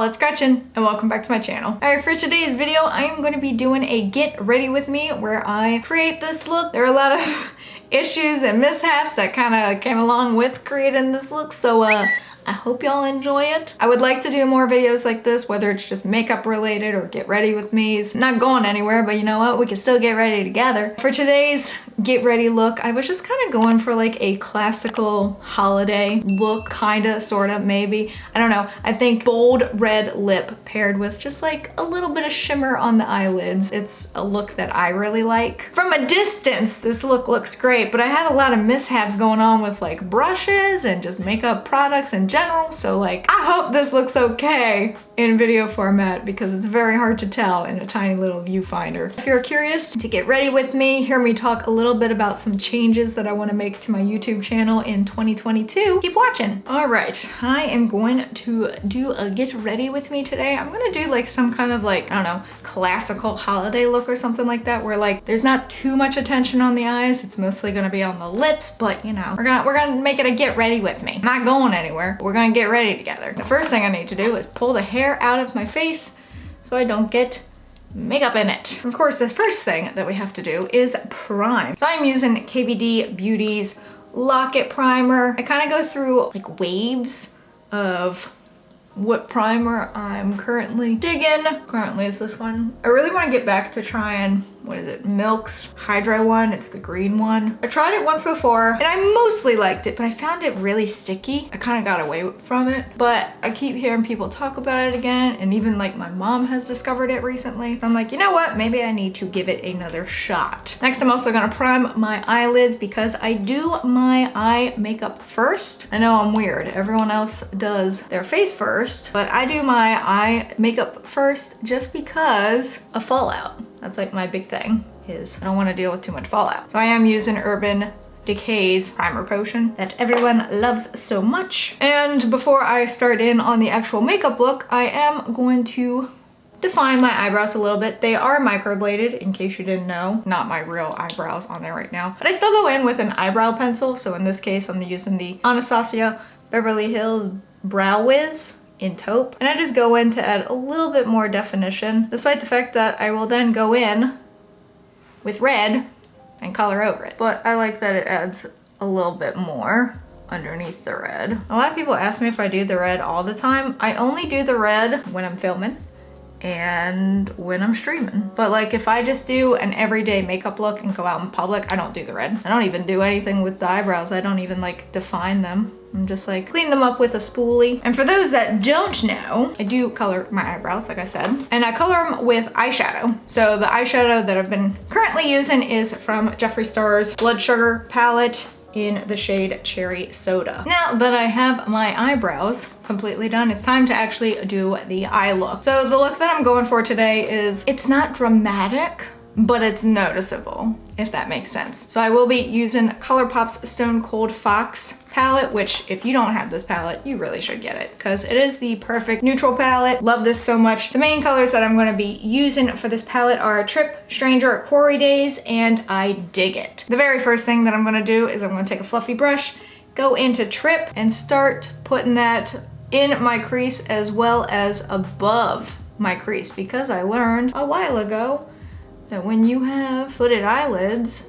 y'all, it's Gretchen and welcome back to my channel. Alright, for today's video, I am going to be doing a get ready with me where I create this look. There are a lot of issues and mishaps that kind of came along with creating this look, so I hope y'all enjoy it. I would like to do more videos like this, whether it's just makeup related or get ready with me. It's not going anywhere, but you know what? We can still get ready together. For today's get ready look, I was just kind of going for like a classical holiday look, kinda, sorta, maybe. I don't know. I think bold red lip paired with just like a little bit of shimmer on the eyelids. It's a look that I really like. From a distance, this look looks great, but I had a lot of mishaps going on with like brushes and just makeup products in general, so like I hope this looks okay in video format because it's very hard to tell in a tiny little viewfinder. If you're curious to get ready with me, hear me talk a little bit about some changes that I want to make to my YouTube channel in 2022, keep watching. All right, I am going to do a get ready with me today. I'm gonna do like some kind of like, I don't know, classical holiday look or something like that, where like there's not too much attention on the eyes. It's mostly gonna be on the lips, but you know, we're gonna make it a get ready with me. I'm not going anywhere. We're gonna get ready together. The first thing I need to do is pull the hair out of my face so I don't get makeup in it. Of course, the first thing that we have to do is prime. So I'm using KVD Beauty's Lock-It Primer. I kind of go through like waves of what primer I'm currently digging. Currently it's this one. I really want to get back to trying, what is it, Milk's Hydra one. It's the green one. I tried it once before and I mostly liked it, but I found it really sticky. I kind of got away from it, but I keep hearing people talk about it again, and even like my mom has discovered it recently. So I'm like, you know what? Maybe I need to give it another shot. Next, I'm also gonna prime my eyelids because I do my eye makeup first. I know I'm weird. Everyone else does their face first, but I do my eye makeup first just because of fallout. That's like my big thing, is I don't want to deal with too much fallout. So I am using Urban Decay's primer potion that everyone loves so much. And before I start in on the actual makeup look, I am going to define my eyebrows a little bit. They are microbladed, in case you didn't know. Not my real eyebrows on there right now. But I still go in with an eyebrow pencil. So in this case, I'm using the Anastasia Beverly Hills Brow Wiz in taupe, and I just go in to add a little bit more definition, despite the fact that I will then go in with red and color over it. But I like that it adds a little bit more underneath the red. A lot of people ask me if I do the red all the time. I only do the red when I'm filming and when I'm streaming. But like if I just do an everyday makeup look and go out in public, I don't do the red. I don't even do anything with the eyebrows. I don't even like define them. I'm just like clean them up with a spoolie. And for those that don't know, I do color my eyebrows, like I said, and I color them with eyeshadow. So the eyeshadow that I've been currently using is from Jeffree Star's Blood Sugar palette in the shade Cherry Soda. Now that I have my eyebrows completely done, it's time to actually do the eye look. So the look that I'm going for today is, it's not dramatic, but it's noticeable, if that makes sense. So I will be using ColourPop's Stone Cold Fox palette, which if you don't have this palette, you really should get it because it is the perfect neutral palette. Love this so much. The main colors that I'm gonna be using for this palette are Trip, Stranger, Quarry Days, and I Dig It. The very first thing that I'm gonna do is I'm gonna take a fluffy brush, go into Trip, and start putting that in my crease as well as above my crease, because I learned a while ago that when you have hooded eyelids,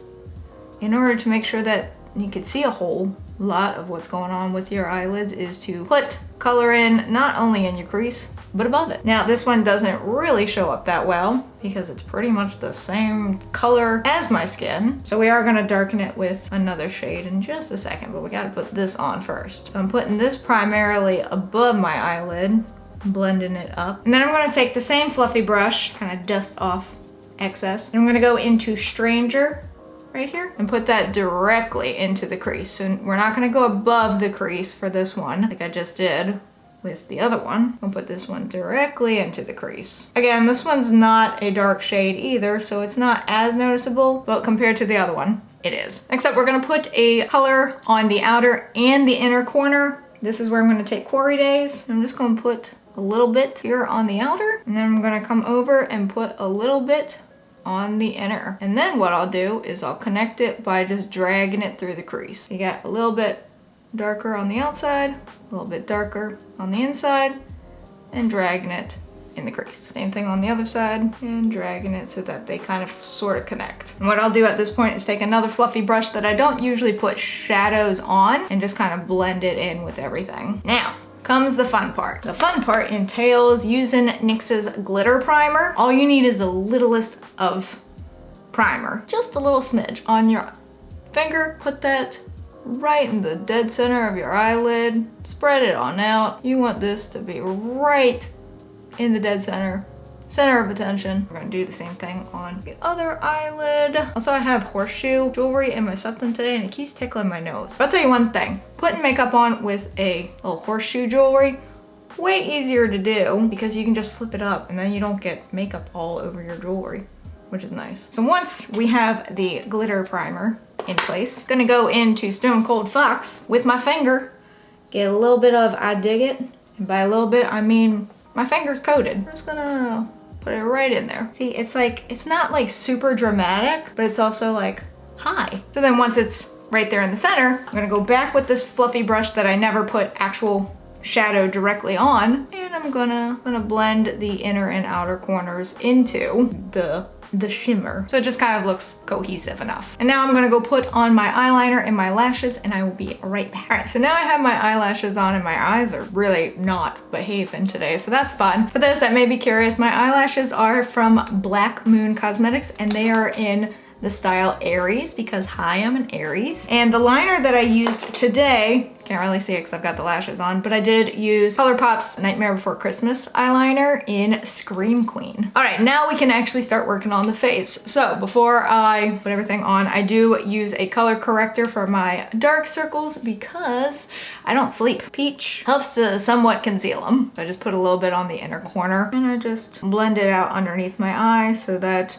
in order to make sure that you can see a whole lot of what's going on with your eyelids, is to put color in not only in your crease, but above it. Now this one doesn't really show up that well because it's pretty much the same color as my skin. So we are gonna darken it with another shade in just a second, but we gotta put this on first. So I'm putting this primarily above my eyelid, blending it up. And then I'm gonna take the same fluffy brush, kind of dust off excess. And I'm gonna go into Stranger right here and put that directly into the crease. So we're not gonna go above the crease for this one like I just did with the other one. I'll put this one directly into the crease. Again, this one's not a dark shade either, so it's not as noticeable, but compared to the other one, it is. Next up, we're gonna put a color on the outer and the inner corner. This is where I'm gonna take Quarry Days. I'm just gonna put a little bit here on the outer, and then I'm gonna come over and put a little bit on the inner. And then what I'll do is I'll connect it by just dragging it through the crease. You got a little bit darker on the outside, a little bit darker on the inside, and dragging it in the crease. Same thing on the other side and dragging it so that they kind of sort of connect. And what I'll do at this point is take another fluffy brush that I don't usually put shadows on and just kind of blend it in with everything. Now comes the fun part. The fun part entails using NYX's glitter primer. All you need is the littlest of primer, just a little smidge on your finger. Put that right in the dead center of your eyelid. Spread it on out. You want this to be right in the dead center of attention. We're gonna do the same thing on the other eyelid. Also, I have horseshoe jewelry in my septum today and it keeps tickling my nose. But I'll tell you one thing, putting makeup on with a little horseshoe jewelry, way easier to do because you can just flip it up and then you don't get makeup all over your jewelry, which is nice. So once we have the glitter primer in place, I'm gonna go into Stone Cold Fox with my finger, get a little bit of I dig it, and by a little bit I mean my finger's coated. I'm just gonna put it right in there. See, it's like, it's not like super dramatic, but it's also like high. So then once it's right there in the center, I'm gonna go back with this fluffy brush that I never put actual shadow directly on, and I'm gonna blend the inner and outer corners into the shimmer. So it just kind of looks cohesive enough. And now I'm gonna go put on my eyeliner and my lashes and I will be right back. All right, so now I have my eyelashes on and my eyes are really not behaving today, so that's fun. For those that may be curious, my eyelashes are from Black Moon Cosmetics and they are in the style Aries because hi, I'm an Aries. And the liner that I used today, can't really see it because I've got the lashes on, but I did use ColourPop's Nightmare Before Christmas eyeliner in Scream Queen. All right, now we can actually start working on the face. So before I put everything on, I do use a color corrector for my dark circles because I don't sleep. Peach helps to somewhat conceal them. So I just put a little bit on the inner corner and I just blend it out underneath my eye so that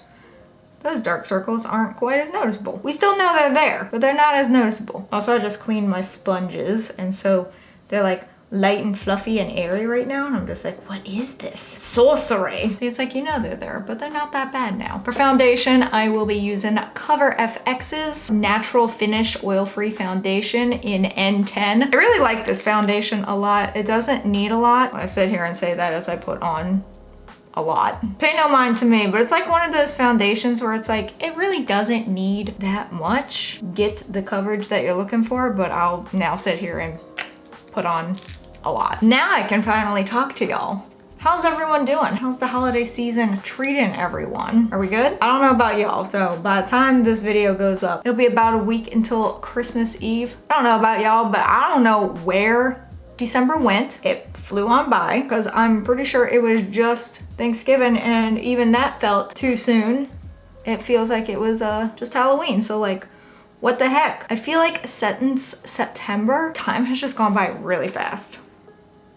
those dark circles aren't quite as noticeable. We still know they're there, but they're not as noticeable. Also, I just cleaned my sponges, and so they're like light and fluffy and airy right now, and I'm just like, what is this? Sorcery. See, it's like, you know they're there, but they're not that bad now. For foundation, I will be using Cover FX's Natural Finish Oil-Free Foundation in N10. I really like this foundation a lot. It doesn't need a lot. I sit here and say that as I put on a lot. Pay no mind to me, but it's like one of those foundations where it's like, it really doesn't need that much. Get the coverage that you're looking for, but I'll now sit here and put on a lot. Now I can finally talk to y'all. How's everyone doing? How's the holiday season treating everyone? Are we good? I don't know about y'all, so by the time this video goes up, it'll be about a week until Christmas Eve. I don't know about y'all, but I don't know where December went. It flew on by because I'm pretty sure it was just Thanksgiving and even that felt too soon. It feels like it was just Halloween. So like, what the heck? I feel like since September, time has just gone by really fast.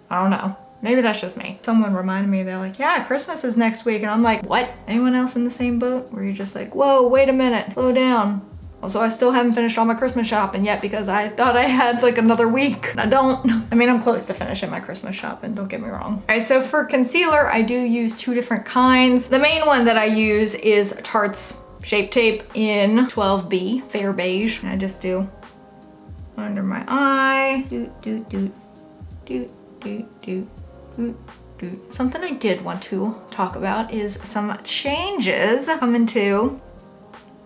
I don't know. Maybe that's just me. Someone reminded me, they're like, yeah, Christmas is next week. And I'm like, what? Anyone else in the same boat? Where you're just like, whoa, wait a minute, slow down. Also, I still haven't finished all my Christmas shopping yet because I thought I had like another week. And I don't. I mean, I'm close to finishing my Christmas shopping, don't get me wrong. All right, so for concealer, I do use two different kinds. The main one that I use is Tarte's Shape Tape in 12B, Fair Beige. And I just do under my eye. Something I did want to talk about is some changes coming to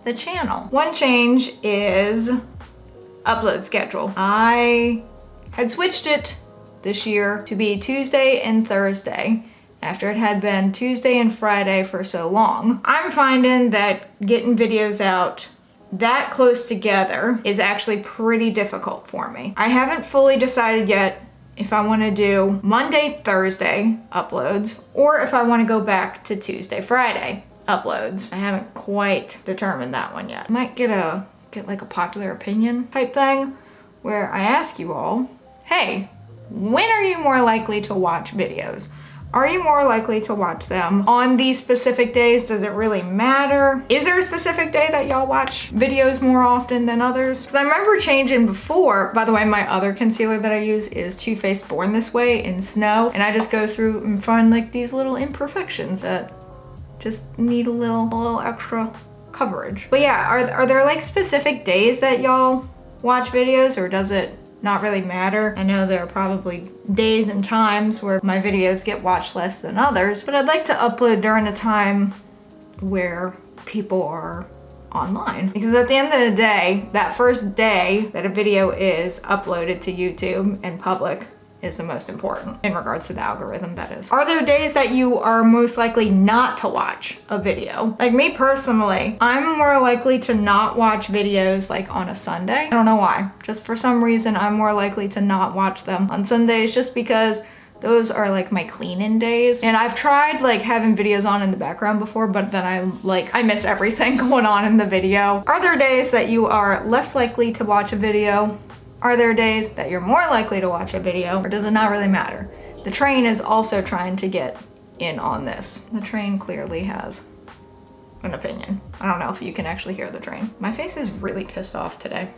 the channel. One change is upload schedule. I had switched it this year to be Tuesday and Thursday after it had been Tuesday and Friday for so long. I'm finding that getting videos out that close together is actually pretty difficult for me. I haven't fully decided yet if I want to do Monday, Thursday uploads or if I want to go back to Tuesday, Friday uploads. I haven't quite determined that one yet. I might get like a popular opinion type thing where I ask you all, hey, when are you more likely to watch videos? Are you more likely to watch them on these specific days? Does it really matter? Is there a specific day that y'all watch videos more often than others? Because I remember changing before. By the way, my other concealer that I use is Too Faced Born This Way in Snow. And I just go through and find like these little imperfections that just need a little extra coverage. But yeah, are there like specific days that y'all watch videos or does it not really matter. I know there are probably days and times where my videos get watched less than others, but I'd like to upload during a time where people are online. Because at the end of the day, that first day that a video is uploaded to YouTube and public is the most important in regards to the algorithm, that is. Are there days that you are most likely not to watch a video? Like me personally, I'm more likely to not watch videos like on a Sunday. I don't know why. Just for some reason, I'm more likely to not watch them on Sundays just because those are like my clean-in days. And I've tried like having videos on in the background before, but then I miss everything going on in the video. Are there days that you are less likely to watch a video? Are there days that you're more likely to watch a video, or does it not really matter? The train is also trying to get in on this. The train clearly has an opinion. I don't know if you can actually hear the train. My face is really pissed off today.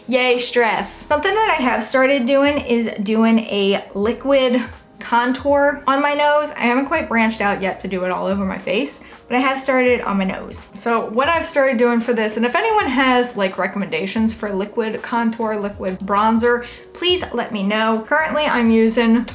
Yay, stress. Something that I have started doing is doing a liquid contour on my nose. I haven't quite branched out yet to do it all over my face, but I have started on my nose. So what I've started doing for this, and if anyone has like recommendations for liquid contour, liquid bronzer, please let me know. Currently I'm using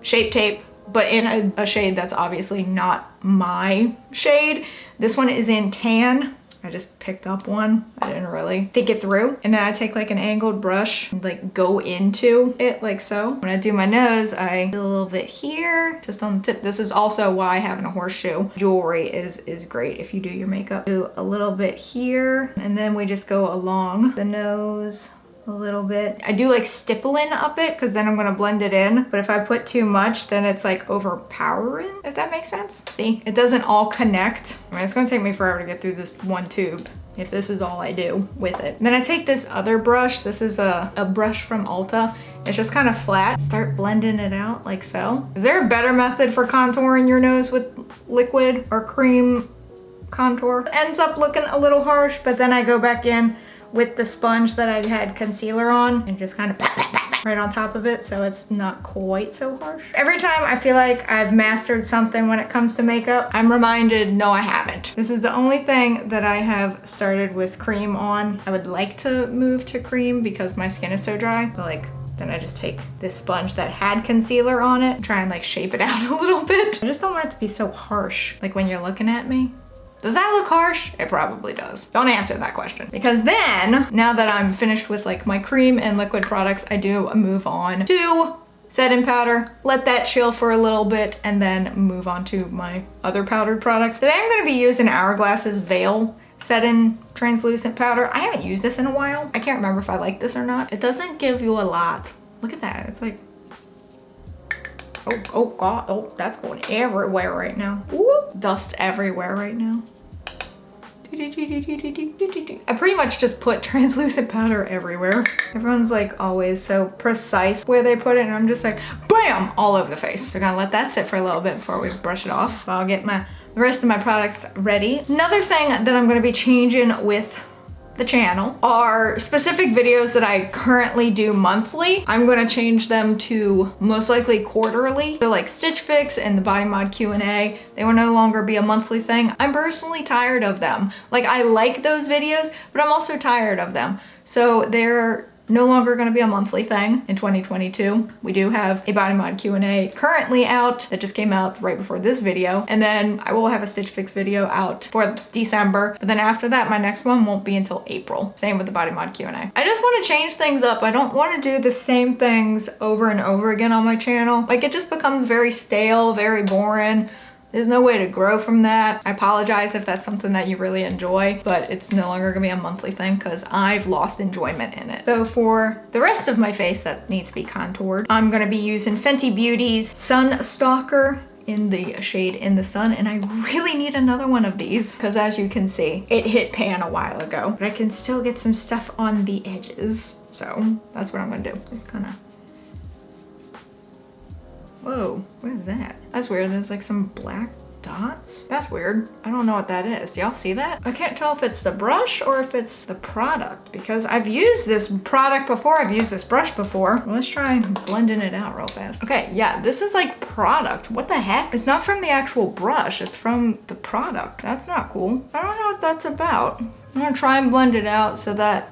Shape Tape, but in a shade that's obviously not my shade. This one is in Tan. I just picked up one. I didn't really think it through. And then I take like an angled brush and like go into it like so. When I do my nose, I do a little bit here, just on the tip. This is also why having a horseshoe jewelry is great if you do your makeup. Do a little bit here, and then we just go along the nose a little bit. I do like stippling up it because then I'm gonna blend it in. But if I put too much, then it's like overpowering, if that makes sense. See, it doesn't all connect. I mean, it's gonna take me forever to get through this one tube if this is all I do with it. And then I take this other brush. This is a brush from Ulta. It's just kind of flat. Start blending it out like so. Is there a better method for contouring your nose with liquid or cream contour? It ends up looking a little harsh, but then I go back in with the sponge that I had concealer on and just kind of right on top of it, so it's not quite so harsh. Every time I feel like I've mastered something when it comes to makeup, I'm reminded, no, I haven't. This is the only thing that I have started with cream on. I would like to move to cream because my skin is so dry, but like, then I just take this sponge that had concealer on it and try and like shape it out a little bit. I just don't want it to be so harsh, like when you're looking at me. Does that look harsh? It probably does. Don't answer that question. Because then, now that I'm finished with like my cream and liquid products, I do move on to setting powder, let that chill for a little bit, and then move on to my other powdered products. Today I'm gonna be using Hourglass's Veil Set-In Translucent Powder. I haven't used this in a while. I can't remember if I like this or not. It doesn't give you a lot. Look at that, it's like, oh God, oh, that's going everywhere right now. Ooh, dust everywhere right now. I pretty much just put translucent powder everywhere. Everyone's like always so precise where they put it, and I'm just like, bam, all over the face. So I'm gonna let that sit for a little bit before we brush it off. I'll get the rest of my products ready. Another thing that I'm gonna be changing with the channel are specific videos that I currently do monthly. I'm gonna change them to most likely quarterly. So like Stitch Fix and the Body Mod Q&A, they will no longer be a monthly thing. I'm personally tired of them. Like, I like those videos, but I'm also tired of them. So they're no longer gonna be a monthly thing in 2022. We do have a Body Mod Q&A currently out that just came out right before this video. And then I will have a Stitch Fix video out for December. But then after that, my next one won't be until April. Same with the Body Mod Q&A. I just wanna change things up. I don't wanna do the same things over and over again on my channel. Like, it just becomes very stale, very boring. There's no way to grow from that. I apologize if that's something that you really enjoy, but it's no longer gonna be a monthly thing because I've lost enjoyment in it. So for the rest of my face that needs to be contoured, I'm gonna be using Fenty Beauty's Sun Stalker in the shade In the Sun, and I really need another one of these because, as you can see, it hit pan a while ago, but I can still get some stuff on the edges. So that's what I'm gonna do. Just kinda, whoa, what is that? That's weird. There's like some black dots. That's weird. I don't know what that is. Y'all see that? I can't tell if it's the brush or if it's the product because I've used this product before. I've used this brush before. Let's try blending it out real fast. Okay, yeah, this is like product. What the heck? It's not from the actual brush. It's from the product. That's not cool. I don't know what that's about. I'm gonna try and blend it out so that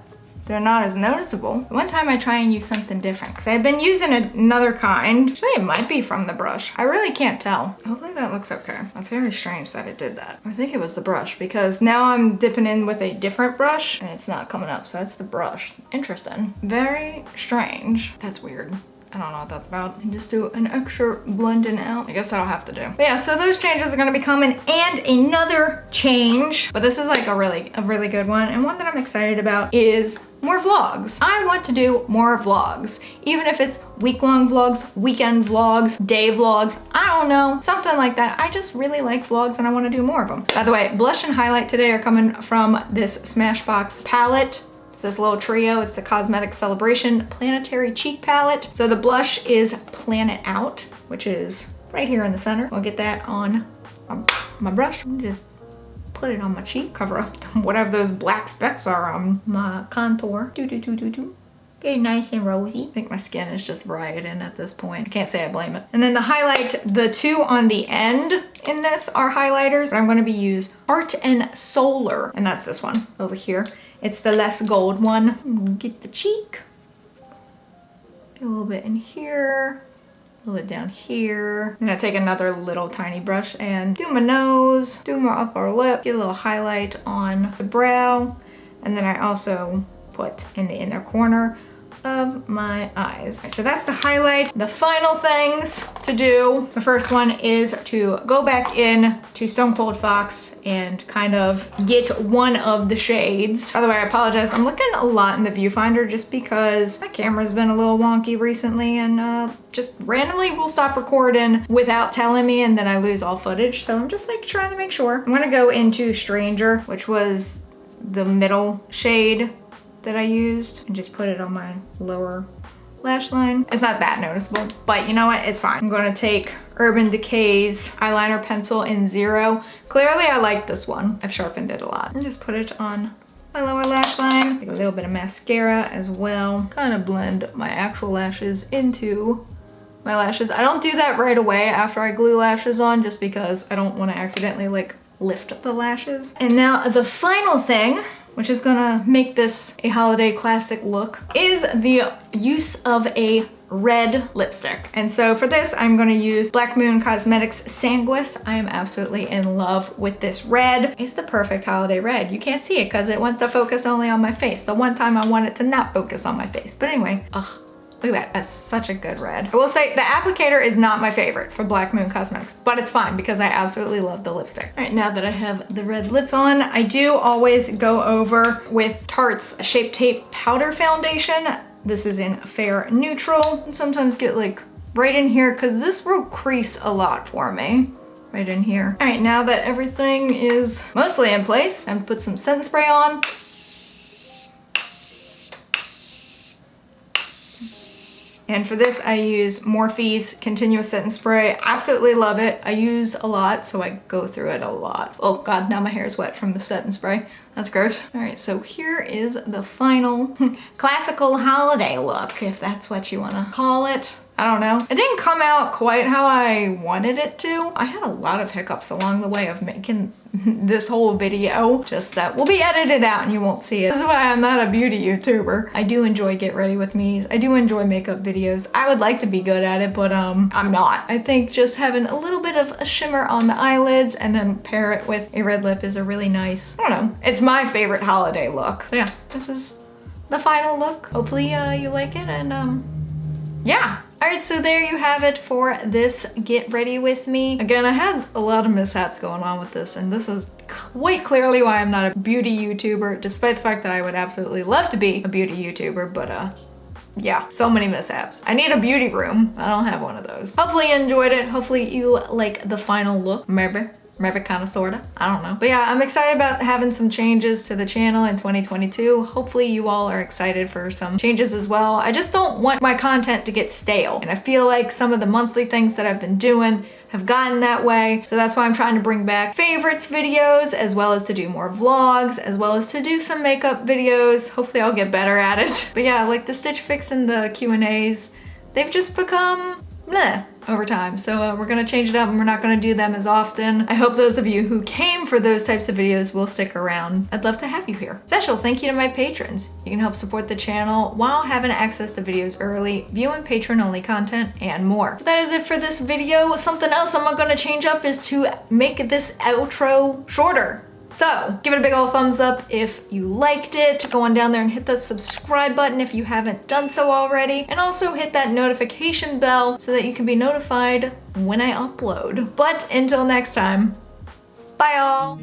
they're not as noticeable. One time I try and use something different because I've been using another kind. Actually, it might be from the brush. I really can't tell. Hopefully that looks okay. That's very strange that it did that. I think it was the brush because now I'm dipping in with a different brush and it's not coming up. So that's the brush. Interesting. Very strange. That's weird. I don't know what that's about. And just do an extra blending out. I guess I'll have to do. But yeah, so those changes are gonna be coming, and another change, but this is like a really good one, and one that I'm excited about is more vlogs. I want to do more vlogs, even if it's week-long vlogs, weekend vlogs, day vlogs, I don't know, something like that. I just really like vlogs and I want to do more of them. By the way, blush and highlight today are coming from this Smashbox palette. It's this little trio. It's the Cosmetic Celebration Planetary Cheek Palette. So the blush is Planet Out, which is right here in the center. I'll get that on my brush. Just put it on my cheek, cover up whatever those black specks are on my contour. Get nice and rosy. I think my skin is just rioting at this point. I can't say I blame it. And then the highlight, the two on the end in this are highlighters, but I'm gonna use Heart and Solar, and that's this one over here. It's the less gold one. Get the cheek. Get a little bit in here. A little bit down here. I'm gonna take another little tiny brush and do my nose, do my upper lip, get a little highlight on the brow, and then I also put in the inner corner of my eyes. So that's the highlight. The final things to do. The first one is to go back in to Stone Cold Fox and kind of get one of the shades. By the way, I apologize. I'm looking a lot in the viewfinder just because my camera's been a little wonky recently and just randomly will stop recording without telling me and then I lose all footage. So I'm just like trying to make sure. I'm gonna go into Stranger, which was the middle shade that I used, and just put it on my lower lash line. It's not that noticeable, but you know what? It's fine. I'm gonna take Urban Decay's eyeliner pencil in 0. Clearly I like this one. I've sharpened it a lot. And just put it on my lower lash line. Take a little bit of mascara as well. Kind of blend my actual lashes into my lashes. I don't do that right away after I glue lashes on just because I don't want to accidentally like lift the lashes. And now the final thing, which is gonna make this a holiday classic look, is the use of a red lipstick. And so for this, I'm gonna use Black Moon Cosmetics Sanguis. I am absolutely in love with this red. It's the perfect holiday red. You can't see it because it wants to focus only on my face. The one time I want it to not focus on my face. But anyway, ugh. Look at that, that's such a good red. I will say the applicator is not my favorite for Black Moon Cosmetics, but it's fine because I absolutely love the lipstick. All right, now that I have the red lip on, I do always go over with Tarte's Shape Tape Powder Foundation. This is in Fair Neutral. And sometimes get like right in here because this will crease a lot for me. Right in here. All right, now that everything is mostly in place, I'm gonna put some setting spray on. And for this, I use Morphe's Continuous Setting Spray. Absolutely love it. I use a lot, so I go through it a lot. Oh God, now my hair is wet from the setting spray. That's gross. All right, so here is the final classical holiday look, if that's what you wanna call it. I don't know. It didn't come out quite how I wanted it to. I had a lot of hiccups along the way of making this whole video, just that will be edited out and you won't see it. This is why I'm not a beauty YouTuber. I do enjoy get ready with me's. I do enjoy makeup videos. I would like to be good at it, but I'm not. I think just having a little bit of a shimmer on the eyelids and then pair it with a red lip is a really nice, I don't know. It's my favorite holiday look. So yeah, this is the final look. Hopefully you like it and yeah. All right, so there you have it for this Get Ready With Me. Again, I had a lot of mishaps going on with this, and this is quite clearly why I'm not a beauty YouTuber, despite the fact that I would absolutely love to be a beauty YouTuber, but yeah, so many mishaps. I need a beauty room. I don't have one of those. Hopefully you enjoyed it. Hopefully you like the final look. Maybe kind of, sorta, I don't know. But yeah, I'm excited about having some changes to the channel in 2022. Hopefully you all are excited for some changes as well. I just don't want my content to get stale. And I feel like some of the monthly things that I've been doing have gotten that way. So that's why I'm trying to bring back favorites videos, as well as to do more vlogs, as well as to do some makeup videos. Hopefully I'll get better at it. But yeah, like the Stitch Fix and the Q&As, they've just become meh over time. So we're gonna change it up and we're not gonna do them as often. I hope those of you who came for those types of videos will stick around. I'd love to have you here. Special thank you to my patrons. You can help support the channel while having access to videos early, viewing patron-only content, and more. But that is it for this video. Something else I'm gonna change up is to make this outro shorter. So give it a big old thumbs up if you liked it. Go on down there and hit that subscribe button if you haven't done so already. And also hit that notification bell so that you can be notified when I upload. But until next time, bye all.